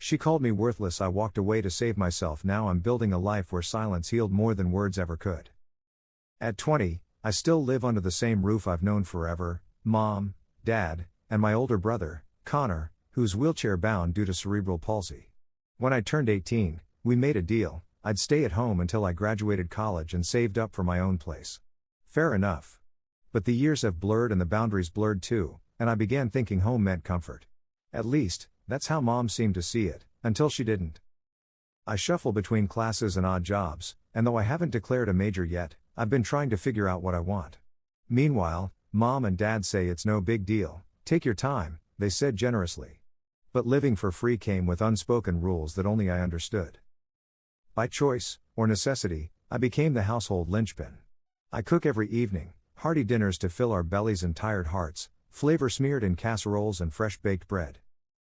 She called me worthless. I walked away to save myself. Now I'm building a life where silence healed more than words ever could. At 20, I still live under the same roof I've known forever, Mom, Dad, and my older brother, Connor, who's wheelchair bound due to cerebral palsy. When I turned 18, we made a deal. I'd stay at home until I graduated college and saved up for my own place. Fair enough. But the years have blurred and the boundaries blurred too, and I began thinking home meant comfort. At least, that's how Mom seemed to see it, until she didn't. I shuffle between classes and odd jobs, and though I haven't declared a major yet, I've been trying to figure out what I want. Meanwhile, Mom and Dad say it's no big deal, take your time, they said generously. But living for free came with unspoken rules that only I understood. By choice, or necessity, I became the household linchpin. I cook every evening, hearty dinners to fill our bellies and tired hearts, flavor smeared in casseroles and fresh baked bread.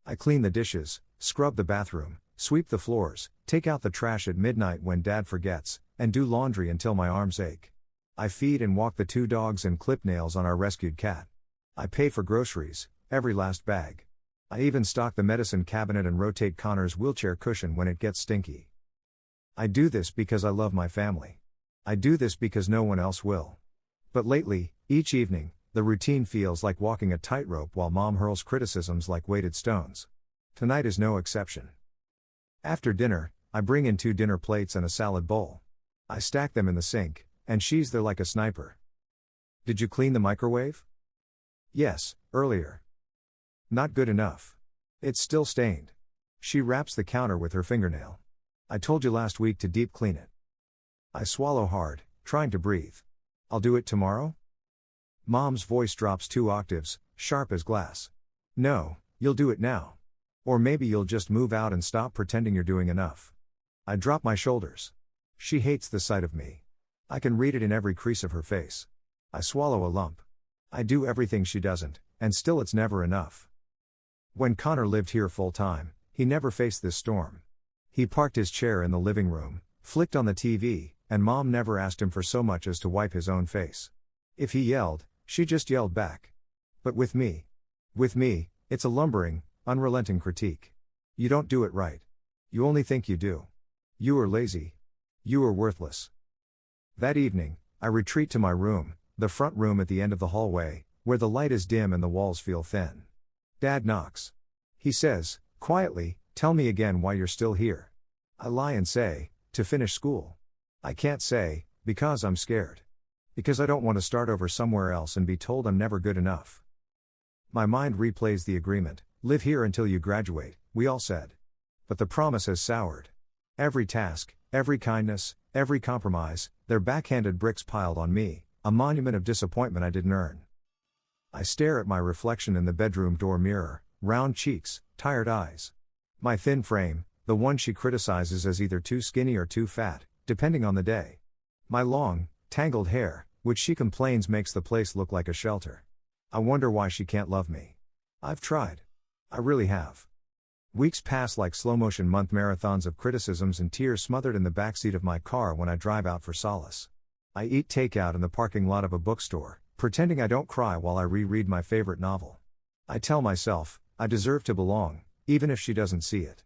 I clean the dishes, scrub the bathroom, sweep the floors, take out the trash at midnight when Dad forgets, and do laundry until my arms ache. I feed and walk the 2 dogs and clip nails on our rescued cat. I pay for groceries, every last bag. I even stock the medicine cabinet and rotate Connor's wheelchair cushion when it gets stinky. I do this because I love my family. I do this because no one else will. But lately, each evening, the routine feels like walking a tightrope while Mom hurls criticisms like weighted stones. Tonight is no exception. After dinner, I bring in 2 dinner plates and a salad bowl. I stack them in the sink, and she's there like a sniper. Did you clean the microwave? Yes, earlier. Not good enough. It's still stained. She wraps the counter with her fingernail. I told you last week to deep clean it. I swallow hard, trying to breathe. I'll do it tomorrow? Mom's voice drops 2 octaves, sharp as glass. No, you'll do it now. Or maybe you'll just move out and stop pretending you're doing enough. I drop my shoulders. She hates the sight of me. I can read it in every crease of her face. I swallow a lump. I do everything she doesn't, and still it's never enough. When Connor lived here full time, he never faced this storm. He parked his chair in the living room, flicked on the TV, and Mom never asked him for so much as to wipe his own face. If he yelled, she just yelled back. But with me, it's a lumbering, unrelenting critique. You don't do it right. You only think you do. You are lazy. You are worthless. That evening, I retreat to my room, the front room at the end of the hallway, where the light is dim and the walls feel thin. Dad knocks. He says, quietly, "Tell me again why you're still here." I lie and say, "To finish school." I can't say, because I'm scared. Because I don't want to start over somewhere else and be told I'm never good enough. My mind replays the agreement, live here until you graduate, we all said. But the promise has soured. Every task, every kindness, every compromise, they're backhanded bricks piled on me, a monument of disappointment I didn't earn. I stare at my reflection in the bedroom door mirror, round cheeks, tired eyes. My thin frame, the one she criticizes as either too skinny or too fat, depending on the day. My long, tangled hair, which she complains makes the place look like a shelter. I wonder why she can't love me. I've tried. I really have. Weeks pass like slow-motion month marathons of criticisms and tears smothered in the backseat of my car when I drive out for solace. I eat takeout in the parking lot of a bookstore, pretending I don't cry while I reread my favorite novel. I tell myself, I deserve to belong, even if she doesn't see it.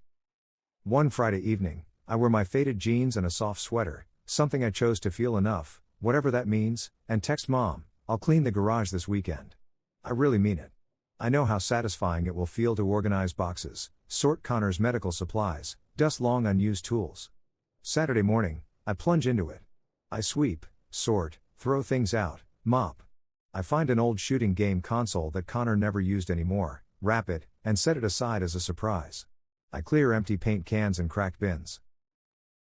One Friday evening, I wear my faded jeans and a soft sweater, something I chose to feel enough, whatever that means, and text Mom, "I'll clean the garage this weekend." I really mean it. I know how satisfying it will feel to organize boxes, sort Connor's medical supplies, dust long unused tools. Saturday morning, I plunge into it. I sweep, sort, throw things out, mop. I find an old shooting game console that Connor never used anymore, wrap it, and set it aside as a surprise. I clear empty paint cans and cracked bins.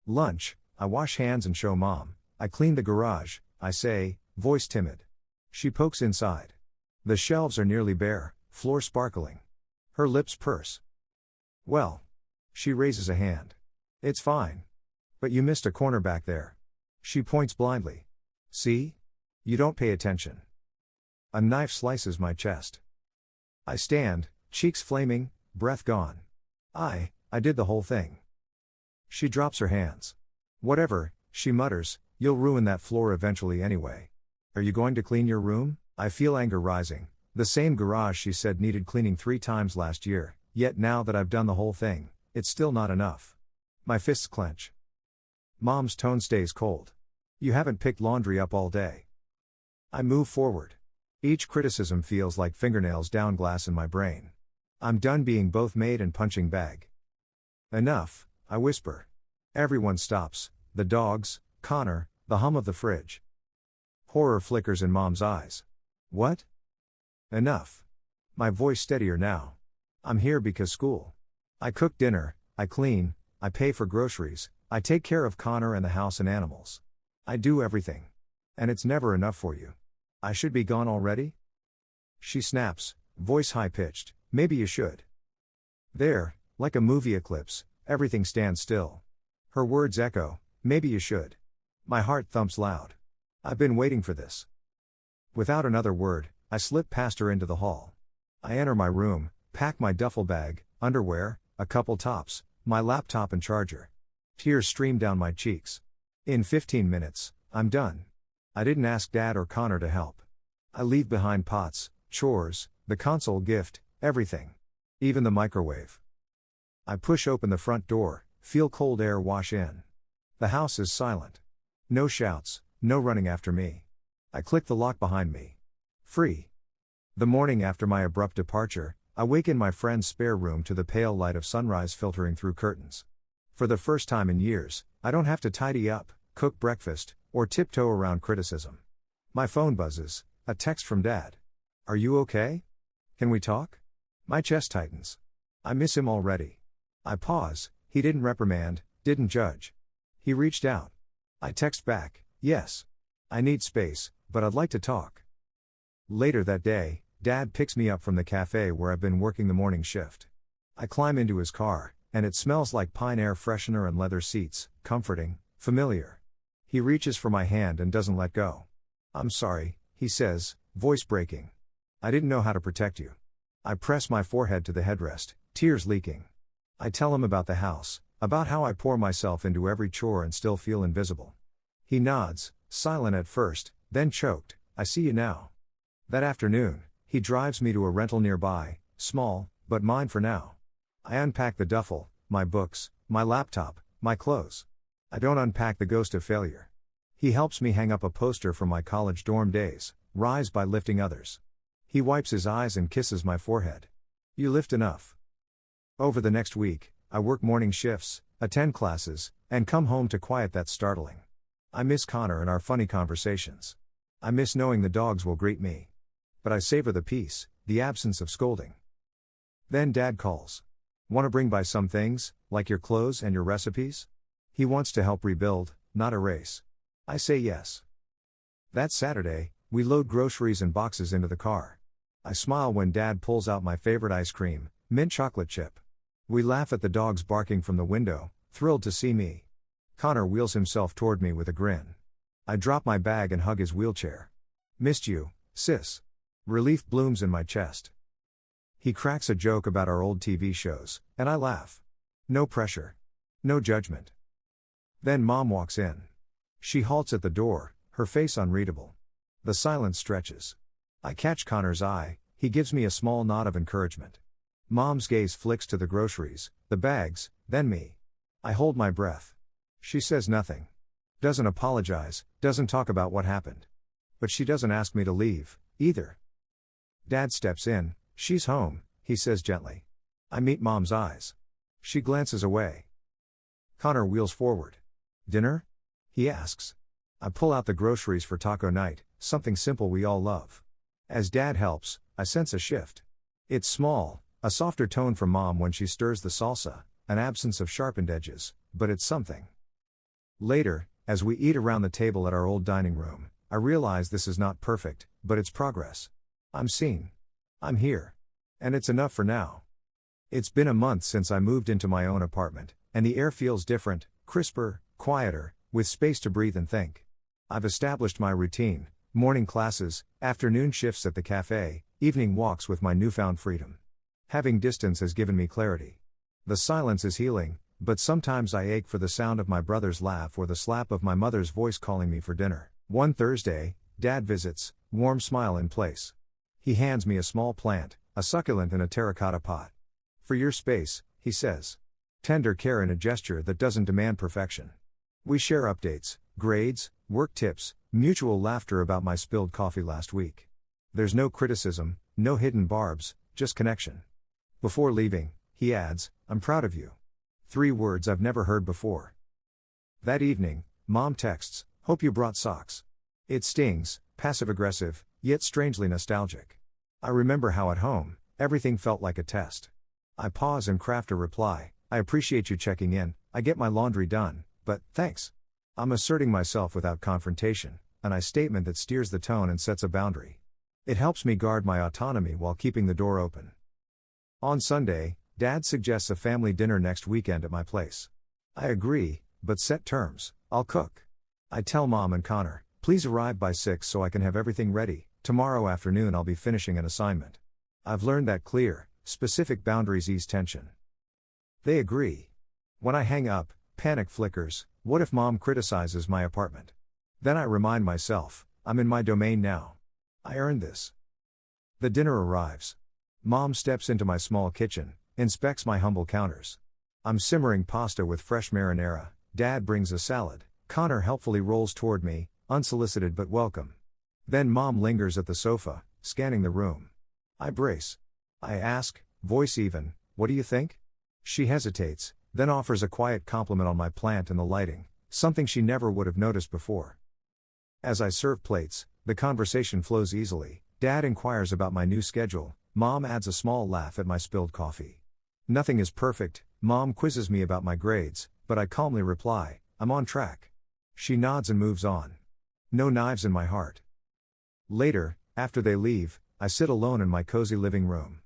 Lunch, I wash hands and show Mom. I clean the garage, I say, voice timid. She pokes inside. The shelves are nearly bare, floor sparkling. Her lips purse. Well. She raises a hand. It's fine. But you missed a corner back there. She points blindly. See? You don't pay attention. A knife slices my chest. I stand, cheeks flaming, breath gone. I did the whole thing. She drops her hands. Whatever, she mutters, you'll ruin that floor eventually anyway. Are you going to clean your room? I feel anger rising. The same garage she said needed cleaning 3 times last year, yet now that I've done the whole thing, It's still not enough. My fists clench. Mom's tone stays cold. You haven't picked laundry up all day. I move forward. Each criticism feels like fingernails down glass in my brain. I'm done being both maid and punching bag. Enough, I whisper. Everyone stops, the dogs, Connor, the hum of the fridge. Horror flickers in Mom's eyes. What? Enough. My voice steadier now. I'm here because school. I cook dinner, I clean, I pay for groceries, I take care of Connor and the house and animals. I do everything. And it's never enough for you. I should be gone already? She snaps, voice high-pitched, maybe you should. There, like a movie eclipse, everything stands still. Her words echo, maybe you should. My heart thumps loud. I've been waiting for this. Without another word, I slip past her into the hall. I enter my room, pack my duffel bag, underwear, a couple tops, my laptop and charger. Tears stream down my cheeks. In 15 minutes, I'm done. I didn't ask Dad or Connor to help. I leave behind pots, chores, the console gift, everything. Even the microwave. I push open the front door, feel cold air wash in. The house is silent. No shouts, no running after me. I click the lock behind me. Free. The morning after my abrupt departure, I wake in my friend's spare room to the pale light of sunrise filtering through curtains. For the first time in years, I don't have to tidy up, cook breakfast, or tiptoe around criticism. My phone buzzes, a text from Dad. Are you okay? Can we talk? My chest tightens. I miss him already. I pause, he didn't reprimand, didn't judge. He reached out. I text back, yes. I need space, but I'd like to talk. Later that day, Dad picks me up from the cafe where I've been working the morning shift. I climb into his car, and it smells like pine air freshener and leather seats, comforting, familiar. He reaches for my hand and doesn't let go. I'm sorry, he says, voice breaking. I didn't know how to protect you. I press my forehead to the headrest, tears leaking. I tell him about the house, about how I pour myself into every chore and still feel invisible. He nods, silent at first, then choked, I see you now. That afternoon, he drives me to a rental nearby, small, but mine for now. I unpack the duffel, my books, my laptop, my clothes. I don't unpack the ghost of failure. He helps me hang up a poster from my college dorm days, rise by lifting others. He wipes his eyes and kisses my forehead. You lift enough. Over the next week, I work morning shifts, attend classes, and come home to quiet that's startling. I miss Connor and our funny conversations. I miss knowing the dogs will greet me. But I savor the peace, the absence of scolding. Then Dad calls. Want to bring by some things, like your clothes and your recipes? He wants to help rebuild, not erase. I say yes. That Saturday, we load groceries and boxes into the car. I smile when Dad pulls out my favorite ice cream, mint chocolate chip. We laugh at the dogs barking from the window, thrilled to see me. Connor wheels himself toward me with a grin. I drop my bag and hug his wheelchair. Missed you, sis. Relief blooms in my chest. He cracks a joke about our old TV shows, and I laugh. No pressure. No judgment. Then Mom walks in. She halts at the door, her face unreadable. The silence stretches. I catch Connor's eye, he gives me a small nod of encouragement. Mom's gaze flicks to the groceries, the bags, then me. I hold my breath. She says nothing. Doesn't apologize, doesn't talk about what happened. But she doesn't ask me to leave, either. Dad steps in, she's home, he says gently. I meet Mom's eyes. She glances away. Connor wheels forward. Dinner? He asks. I pull out the groceries for taco night, something simple we all love. As Dad helps, I sense a shift. It's small, a softer tone from Mom when she stirs the salsa, an absence of sharpened edges, but it's something. Later, as we eat around the table at our old dining room, I realize this is not perfect, but it's progress. I'm seen. I'm here. And it's enough for now. It's been a month since I moved into my own apartment, and the air feels different, crisper, quieter, with space to breathe and think. I've established my routine, morning classes, afternoon shifts at the cafe, evening walks with my newfound freedom. Having distance has given me clarity. The silence is healing, but sometimes I ache for the sound of my brother's laugh or the slap of my mother's voice calling me for dinner. One Thursday, Dad visits, warm smile in place. He hands me a small plant, a succulent in a terracotta pot. For your space, he says. Tender care in a gesture that doesn't demand perfection. We share updates, grades, work tips, mutual laughter about my spilled coffee last week. There's no criticism, no hidden barbs, just connection. Before leaving, he adds, "I'm proud of you." 3 words I've never heard before. That evening, Mom texts, "Hope you brought socks." It stings, passive-aggressive, yet strangely nostalgic. I remember how at home, everything felt like a test. I pause and craft a reply, "I appreciate you checking in, I get my laundry done, but, thanks." I'm asserting myself without confrontation, a statement that steers the tone and sets a boundary. It helps me guard my autonomy while keeping the door open. On Sunday, Dad suggests a family dinner next weekend at my place. I agree, but set terms. I'll cook. I tell Mom and Connor, "Please arrive by 6 so I can have everything ready. Tomorrow afternoon I'll be finishing an assignment." I've learned that clear, specific boundaries ease tension. They agree. When I hang up, panic flickers. What if Mom criticizes my apartment? Then I remind myself, I'm in my domain now. I earned this. The dinner arrives. Mom steps into my small kitchen, inspects my humble counters. I'm simmering pasta with fresh marinara. Dad brings a salad. Connor helpfully rolls toward me, unsolicited but welcome. Then Mom lingers at the sofa, scanning the room. I brace. I ask, voice even, "What do you think?" She hesitates, then offers a quiet compliment on my plant and the lighting, something she never would have noticed before. As I serve plates, the conversation flows easily. Dad inquires about my new schedule. Mom adds a small laugh at my spilled coffee. Nothing is perfect. Mom quizzes me about my grades, but I calmly reply, "I'm on track." She nods and moves on. No knives in my heart. Later, after they leave, I sit alone in my cozy living room.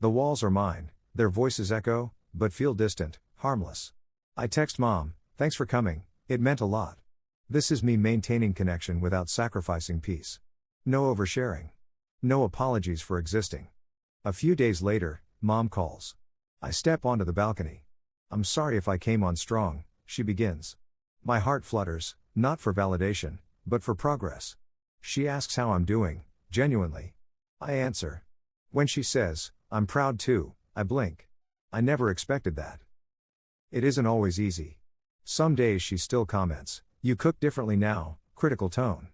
The walls are mine, their voices echo, but feel distant, harmless. I text Mom, "Thanks for coming, it meant a lot." This is me maintaining connection without sacrificing peace. No oversharing. No apologies for existing. A few days later, Mom calls. I step onto the balcony. "I'm sorry if I came on strong," she begins. My heart flutters, not for validation, but for progress. She asks how I'm doing, genuinely. I answer. When she says, "I'm proud too," I blink. I never expected that. It isn't always easy. Some days she still comments, "You cook differently now," critical tone.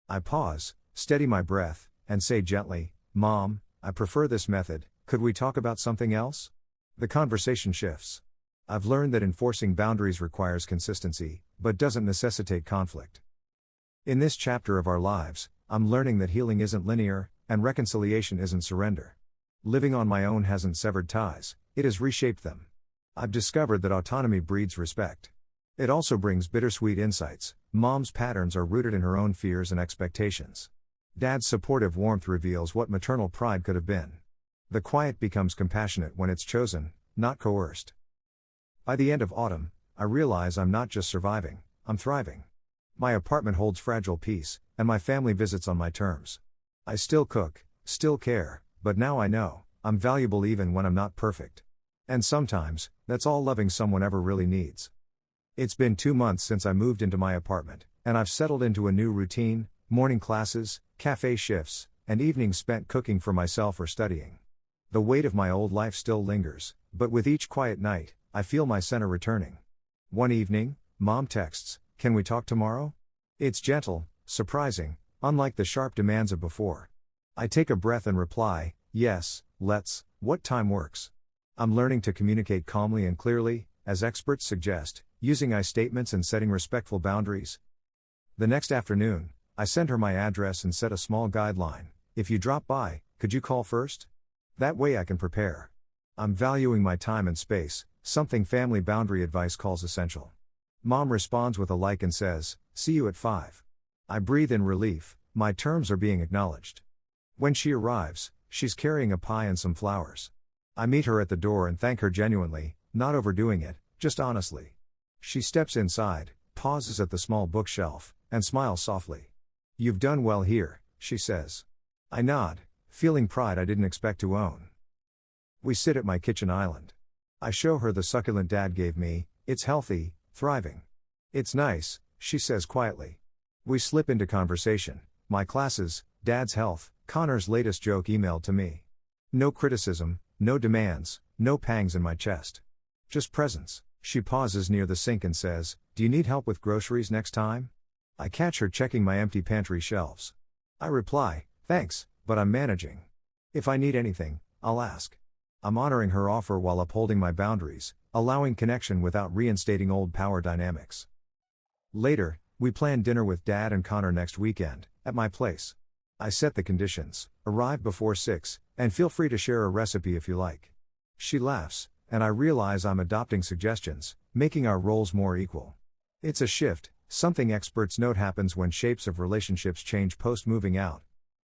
I pause, steady my breath, and say gently, "Mom, I prefer this method, could we talk about something else?" The conversation shifts. I've learned that enforcing boundaries requires consistency, but doesn't necessitate conflict. In this chapter of our lives, I'm learning that healing isn't linear, and reconciliation isn't surrender. Living on my own hasn't severed ties, it has reshaped them. I've discovered that autonomy breeds respect. It also brings bittersweet insights. Mom's patterns are rooted in her own fears and expectations. Dad's supportive warmth reveals what maternal pride could have been. The quiet becomes compassionate when it's chosen, not coerced. By the end of autumn, I realize I'm not just surviving, I'm thriving. My apartment holds fragile peace, and my family visits on my terms. I still cook, still care, but now I know, I'm valuable even when I'm not perfect. And sometimes, that's all loving someone ever really needs. It's been 2 months since I moved into my apartment, and I've settled into a new routine: morning classes, cafe shifts, and evenings spent cooking for myself or studying. The weight of my old life still lingers, but with each quiet night, I feel my center returning. One evening, Mom texts, "Can we talk tomorrow?" It's gentle, surprising, unlike the sharp demands of before. I take a breath and reply, "Yes, let's, what time works?" I'm learning to communicate calmly and clearly, as experts suggest, using I statements and setting respectful boundaries. The next afternoon, I send her my address and set a small guideline: "If you drop by, could you call first?" That way I can prepare. I'm valuing my time and space, something family boundary advice calls essential. Mom responds with a like and says, "See you at 5. I breathe in relief, my terms are being acknowledged. When she arrives, she's carrying a pie and some flowers. I meet her at the door and thank her genuinely, not overdoing it, just honestly. She steps inside, pauses at the small bookshelf, and smiles softly. "You've done well here," she says. I nod, feeling pride I didn't expect to own. We sit at my kitchen island. I show her the succulent Dad gave me. It's healthy, thriving. "It's nice," she says quietly. We slip into conversation: my classes, Dad's health, Connor's latest joke emailed to me. No criticism, no demands, no pangs in my chest. Just presence. She pauses near the sink and says, "Do you need help with groceries next time?" I catch her checking my empty pantry shelves. I reply, "Thanks, but I'm managing. If I need anything, I'll ask." I'm honoring her offer while upholding my boundaries, allowing connection without reinstating old power dynamics. Later, we plan dinner with Dad and Connor next weekend, at my place. I set the conditions: arrive before 6, and feel free to share a recipe if you like. She laughs, and I realize I'm adopting suggestions, making our roles more equal. It's a shift, something experts note happens when shapes of relationships change post-moving out.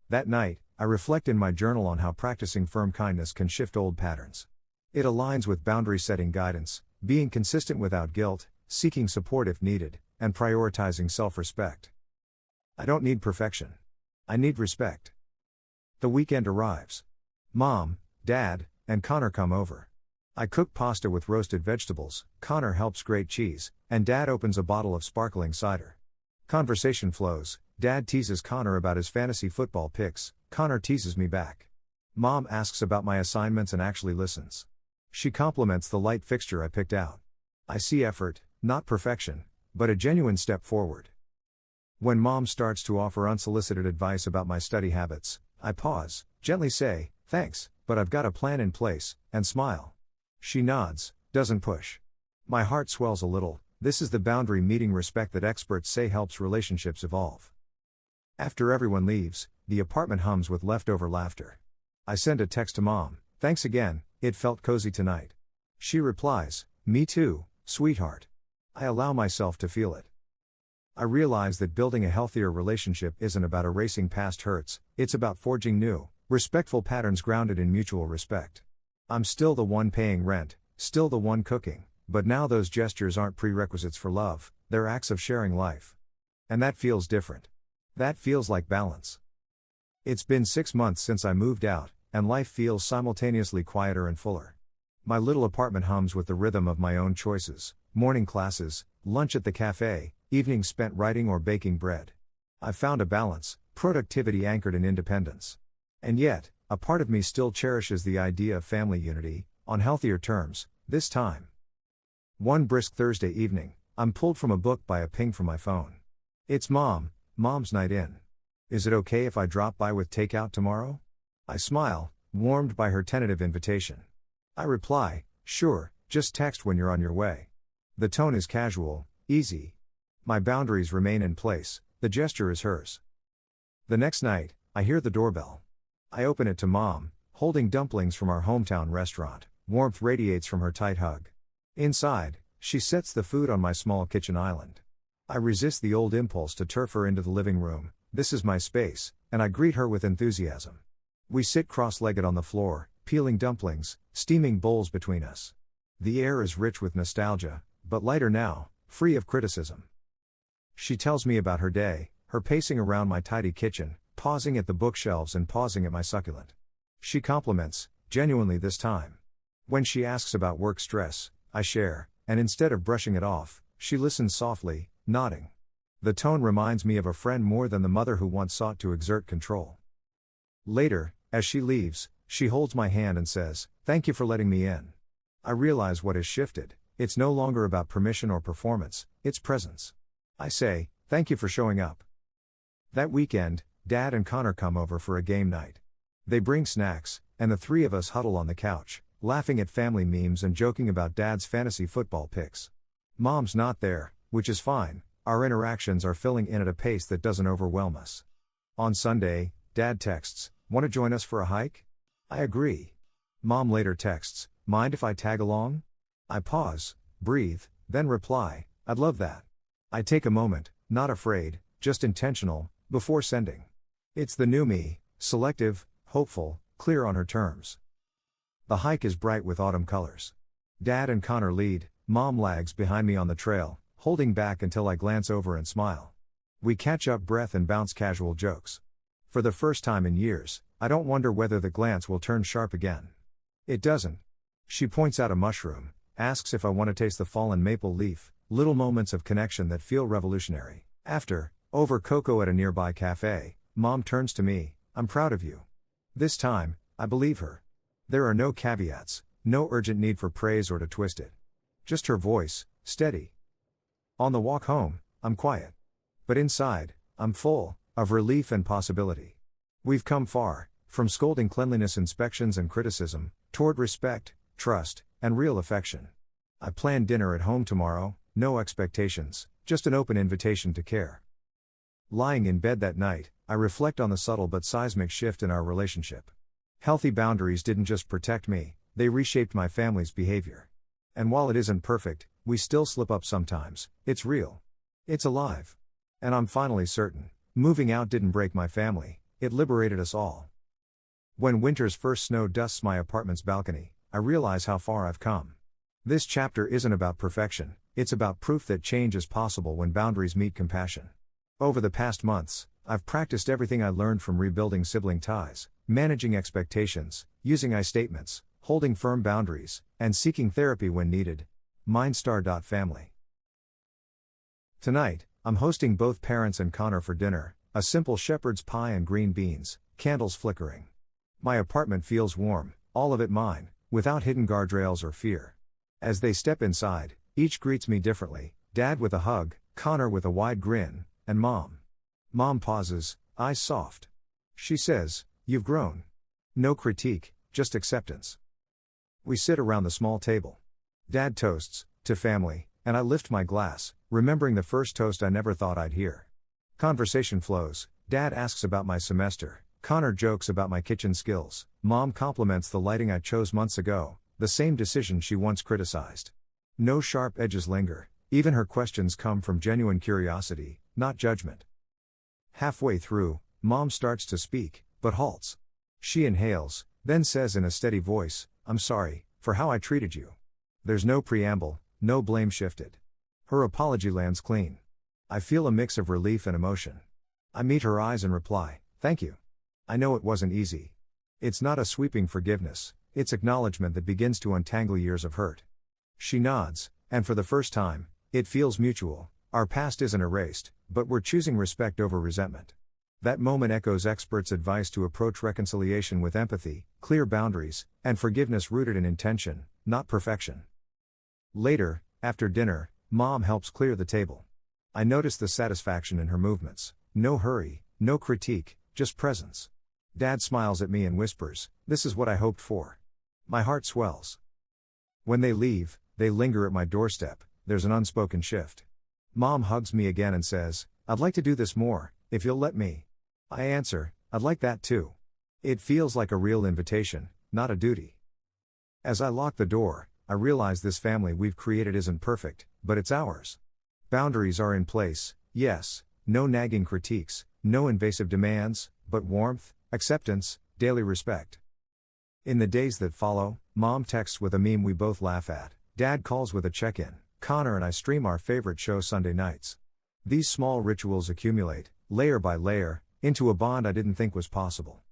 That night, I reflect in my journal on how practicing firm kindness can shift old patterns. It aligns with boundary-setting guidance, being consistent without guilt, seeking support if needed, and prioritizing self-respect. I don't need perfection. I need respect. The weekend arrives. Mom, Dad, and Connor come over. I cook pasta with roasted vegetables, Connor helps grate cheese, and Dad opens a bottle of sparkling cider. Conversation flows. Dad teases Connor about his fantasy football picks, Connor teases me back. Mom asks about my assignments and actually listens. She compliments the light fixture I picked out. I see effort, not perfection, but a genuine step forward. When Mom starts to offer unsolicited advice about my study habits, I pause, gently say, "Thanks, but I've got a plan in place," and smile. She nods, doesn't push. My heart swells a little. This is the boundary meeting respect that experts say helps relationships evolve. After everyone leaves, the apartment hums with leftover laughter. I send a text to Mom, "Thanks again, it felt cozy tonight." She replies, "Me too, sweetheart." I allow myself to feel it. I realize that building a healthier relationship isn't about erasing past hurts, it's about forging new, respectful patterns grounded in mutual respect. I'm still the one paying rent, still the one cooking, but now those gestures aren't prerequisites for love, they're acts of sharing life. And that feels different. That feels like balance. It's been 6 months since I moved out, and life feels simultaneously quieter and fuller. My little apartment hums with the rhythm of my own choices: morning classes, lunch at the cafe, evenings spent writing or baking bread. I've found a balance, productivity anchored in independence. And yet, a part of me still cherishes the idea of family unity, on healthier terms, this time. One brisk Thursday evening, I'm pulled from a book by a ping from my phone. It's Mom's night in. "Is it okay if I drop by with takeout tomorrow?" I smile, warmed by her tentative invitation. I reply, "Sure, just text when you're on your way." The tone is casual, easy. My boundaries remain in place, the gesture is hers. The next night, I hear the doorbell. I open it to Mom, holding dumplings from our hometown restaurant. Warmth radiates from her tight hug. Inside, she sets the food on my small kitchen island. I resist the old impulse to turf her into the living room. This is my space, and I greet her with enthusiasm. We sit cross-legged on the floor, peeling dumplings, steaming bowls between us. The air is rich with nostalgia, but lighter now, free of criticism. She tells me about her day, her pacing around my tidy kitchen, pausing at the bookshelves and pausing at my succulent. She compliments, genuinely this time. When she asks about work stress, I share, and instead of brushing it off, she listens softly, nodding. The tone reminds me of a friend more than the mother who once sought to exert control. Later, as she leaves, she holds my hand and says, "Thank you for letting me in." I realize what has shifted. It's no longer about permission or performance, it's presence. I say, "Thank you for showing up." That weekend, Dad and Connor come over for a game night. They bring snacks, and the three of us huddle on the couch, laughing at family memes and joking about Dad's fantasy football picks. Mom's not there, which is fine. Our interactions are filling in at a pace that doesn't overwhelm us. On Sunday, Dad texts, "Want to join us for a hike?" I agree. Mom later texts, "Mind if I tag along?" I pause, breathe, then reply, "I'd love that." I take a moment, not afraid, just intentional, before sending. It's the new me, selective, hopeful, clear on her terms. The hike is bright with autumn colors. Dad and Connor lead, Mom lags behind me on the trail, holding back until I glance over and smile. We catch up breath and bounce casual jokes. For the first time in years, I don't wonder whether the glance will turn sharp again. It doesn't. She points out a mushroom, asks if I want to taste the fallen maple leaf, little moments of connection that feel revolutionary. After, over cocoa at a nearby cafe, Mom turns to me, "I'm proud of you." This time, I believe her. There are no caveats, no urgent need for praise or to twist it. Just her voice, steady. On the walk home, I'm quiet. But inside, I'm full of relief and possibility. We've come far, from scolding cleanliness inspections and criticism, toward respect, trust, and real affection. I plan dinner at home tomorrow, no expectations, just an open invitation to care. Lying in bed that night, I reflect on the subtle but seismic shift in our relationship. Healthy boundaries didn't just protect me, they reshaped my family's behavior. And while it isn't perfect, we still slip up sometimes. It's real. It's alive. And I'm finally certain, moving out didn't break my family, it liberated us all. When winter's first snow dusts my apartment's balcony, I realize how far I've come. This chapter isn't about perfection, it's about proof that change is possible when boundaries meet compassion. Over the past months, I've practiced everything I learned from rebuilding sibling ties, managing expectations, using I statements, holding firm boundaries, and seeking therapy when needed. Mindstar.family. Tonight, I'm hosting both parents and Connor for dinner, a simple shepherd's pie and green beans, candles flickering. My apartment feels warm, all of it mine, without hidden guardrails or fear. As they step inside, each greets me differently, Dad with a hug, Connor with a wide grin, and Mom. Mom pauses, eyes soft. She says, "You've grown." No critique, just acceptance. We sit around the small table. Dad toasts, to family, and I lift my glass, remembering the first toast I never thought I'd hear. Conversation flows. Dad asks about my semester, Connor jokes about my kitchen skills, Mom compliments the lighting I chose months ago, the same decision she once criticized. No sharp edges linger, even her questions come from genuine curiosity, not judgment. Halfway through, Mom starts to speak, but halts. She inhales, then says in a steady voice, "I'm sorry for how I treated you." There's no preamble, no blame shifted. Her apology lands clean. I feel a mix of relief and emotion. I meet her eyes and reply, "Thank you. I know it wasn't easy." It's not a sweeping forgiveness, it's acknowledgement that begins to untangle years of hurt. She nods, and for the first time, it feels mutual. Our past isn't erased, but we're choosing respect over resentment. That moment echoes experts' advice to approach reconciliation with empathy, clear boundaries, and forgiveness rooted in intention, not perfection. Later, after dinner, Mom helps clear the table. I notice the satisfaction in her movements. No hurry, no critique, just presence. Dad smiles at me and whispers, "This is what I hoped for." My heart swells. When they leave, they linger at my doorstep. There's an unspoken shift. Mom hugs me again and says, "I'd like to do this more, if you'll let me." I answer, "I'd like that too." It feels like a real invitation, not a duty. As I lock the door, I realize this family we've created isn't perfect, but it's ours. Boundaries are in place, yes, no nagging critiques, no invasive demands, but warmth, acceptance, daily respect. In the days that follow, Mom texts with a meme we both laugh at, Dad calls with a check-in, Connor and I stream our favorite show Sunday nights. These small rituals accumulate, layer by layer, into a bond I didn't think was possible.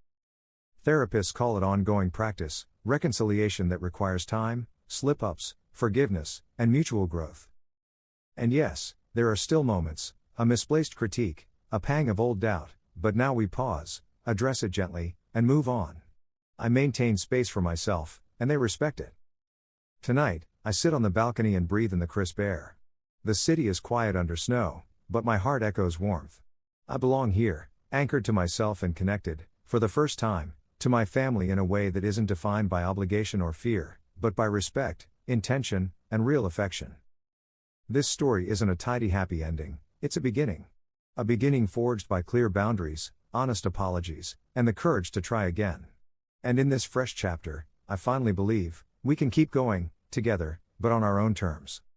Therapists call it ongoing practice, reconciliation that requires time, slip-ups, forgiveness, and mutual growth. And yes, there are still moments, a misplaced critique, a pang of old doubt, but now we pause, address it gently, and move on. I maintain space for myself, and they respect it. Tonight, I sit on the balcony and breathe in the crisp air. The city is quiet under snow, but my heart echoes warmth. I belong here, anchored to myself and connected, for the first time, to my family in a way that isn't defined by obligation or fear, but by respect, intention, and real affection. This story isn't a tidy happy ending, it's a beginning. A beginning forged by clear boundaries, honest apologies, and the courage to try again. And in this fresh chapter, I finally believe, we can keep going, together, but on our own terms.